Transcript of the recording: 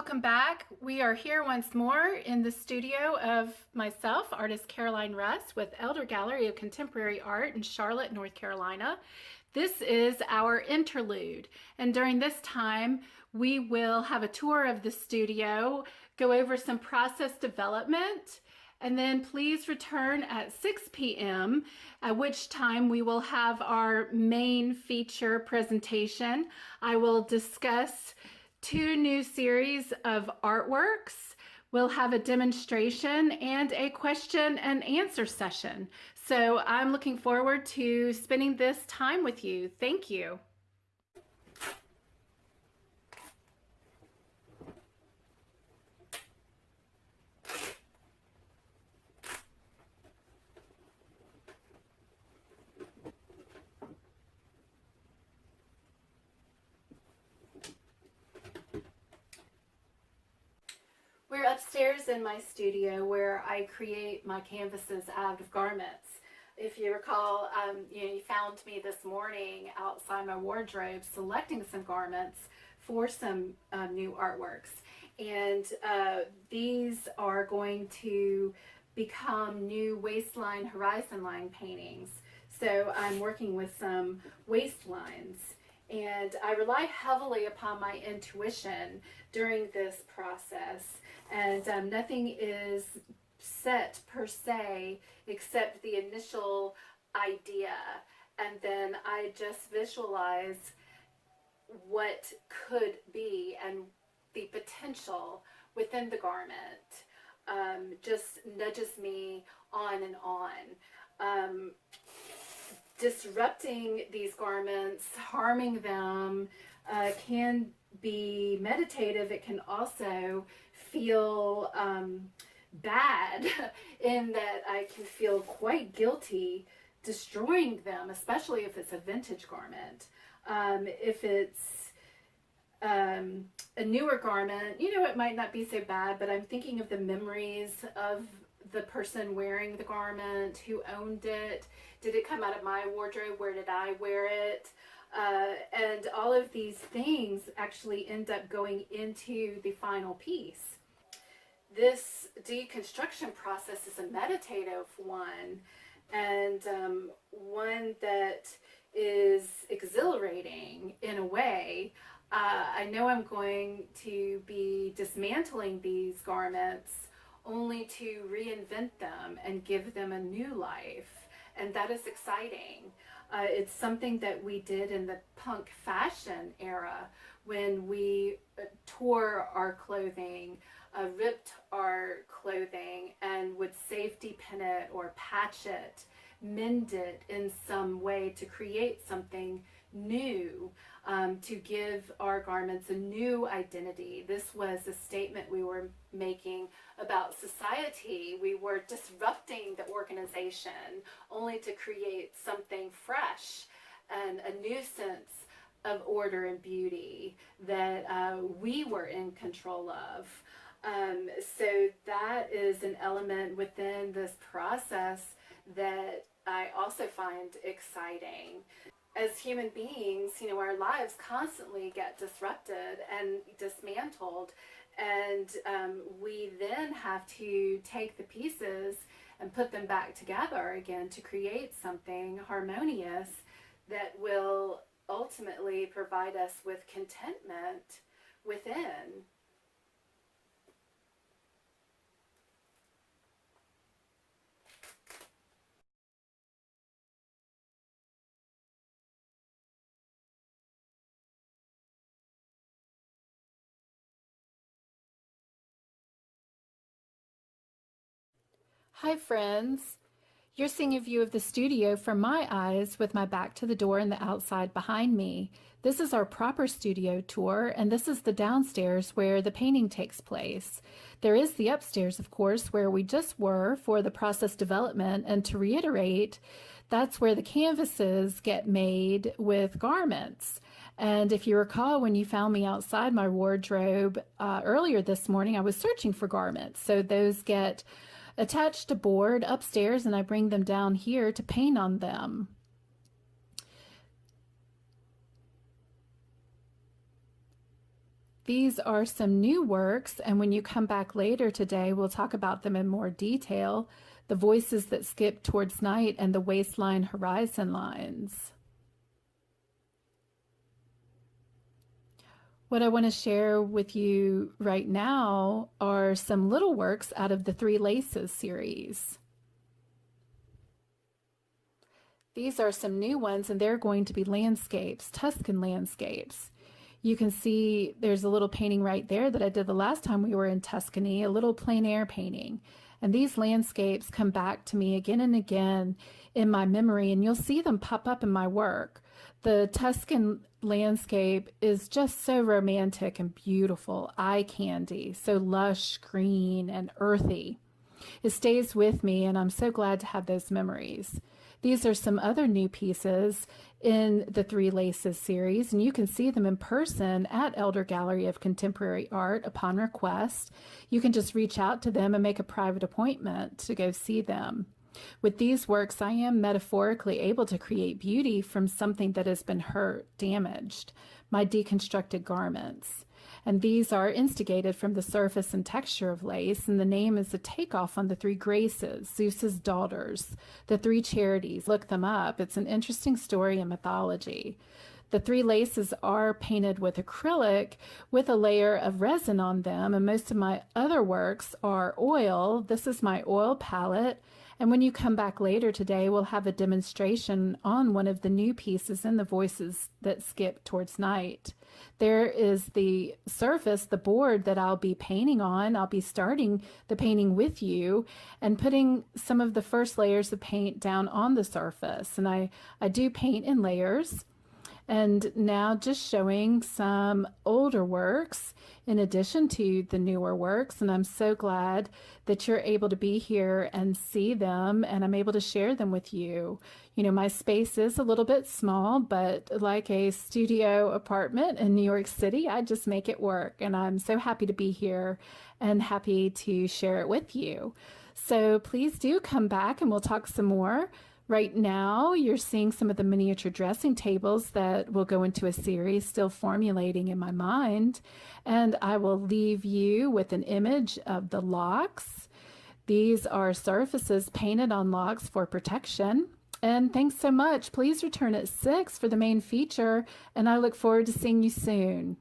Welcome back. We are here once more in the studio of myself, artist Caroline Russ, with Elder Gallery of Contemporary Art in Charlotte, North Carolina. This is our interlude, and during this time, we will have a tour of the studio, go over some process development, and then please return at 6 p.m., at which time we will have our main feature presentation. I will discuss two new series of artworks. We'll have a demonstration and a question and answer session. So I'm looking forward to spending this time with you. Thank you. We're upstairs in my studio where I create my canvases out of garments. If you recall, you found me this morning outside my wardrobe selecting some garments for some new artworks. And these are going to become new waistline, horizon line paintings. So I'm working with some waistlines. And I rely heavily upon my intuition during this process. And nothing is set per se except the initial idea. And then I just visualize what could be and the potential within the garment. Just nudges me on and on. Disrupting these garments, harming them, can be meditative. It can also feel bad in that I can feel quite guilty destroying them, especially if it's a vintage garment. If it's a newer garment, it might not be so bad, but I'm thinking of the memories of the person wearing the garment, who owned it. Did it come out of my wardrobe? Where did I wear it? And all of these things actually end up going into the final piece. This deconstruction process is a meditative one, and one that is exhilarating in a way. I know I'm going to be dismantling these garments only to reinvent them and give them a new life. And that is exciting. It's something that we did in the punk fashion era when we tore our clothing, ripped our clothing, and would safety pin it or patch it, mend it in some way to create something new, to give our garments a new identity. This was a statement we were making about society. We were disrupting the organization only to create something fresh and a new sense of order and beauty that we were in control of. So that is an element within this process that I also find exciting. As human beings, our lives constantly get disrupted and dismantled, and we then have to take the pieces and put them back together again to create something harmonious that will ultimately provide us with contentment within. Hi, friends. You're seeing a view of the studio from my eyes with my back to the door and the outside behind me. This is our proper studio tour, and this is the downstairs where the painting takes place. There is the upstairs, of course, where we just were for the process development, and to reiterate, that's where the canvases get made with garments. And if you recall, when you found me outside my wardrobe earlier this morning, I was searching for garments. So those get attached to board upstairs, and I bring them down here to paint on them. These are some new works, and when you come back later today, we'll talk about them in more detail. The voices that skip towards night and the waistline horizon lines. What I want to share with you right now are some little works out of the Three Laces series. These are some new ones, and they're going to be landscapes, Tuscan landscapes. You can see there's a little painting right there that I did the last time we were in Tuscany, a little plein air painting. And these landscapes come back to me again and again in my memory, and you'll see them pop up in my work. The Tuscan landscape is just so romantic and beautiful, eye candy, so lush, green, and earthy. It stays with me, and I'm so glad to have those memories. These are some other new pieces in the Three Laces series, and you can see them in person at Elder Gallery of Contemporary Art upon request. You can just reach out to them and make a private appointment to go see them. With these works, I am metaphorically able to create beauty from something that has been hurt, damaged, my deconstructed garments. And these are instigated from the surface and texture of lace, and the name is a takeoff on the three Graces, Zeus's daughters, the three charities. Look them up. It's an interesting story in mythology. The three laces are painted with acrylic with a layer of resin on them, and most of my other works are oil. This is my oil palette. And when you come back later today, we'll have a demonstration on one of the new pieces in the voices that skip towards night. There is the surface, the board that I'll be painting on. I'll be starting the painting with you and putting some of the first layers of paint down on the surface. And I do paint in layers. And now just showing some older works in addition to the newer works. And I'm so glad that you're able to be here and see them, and I'm able to share them with you. You know, my space is a little bit small, but like a studio apartment in New York City, I just make it work. And I'm so happy to be here and happy to share it with you. So please do come back and we'll talk some more. Right now, you're seeing some of the miniature dressing tables that will go into a series still formulating in my mind. And I will leave you with an image of the locks. These are surfaces painted on locks for protection. And thanks so much. Please return at 6 for the main feature, and I look forward to seeing you soon.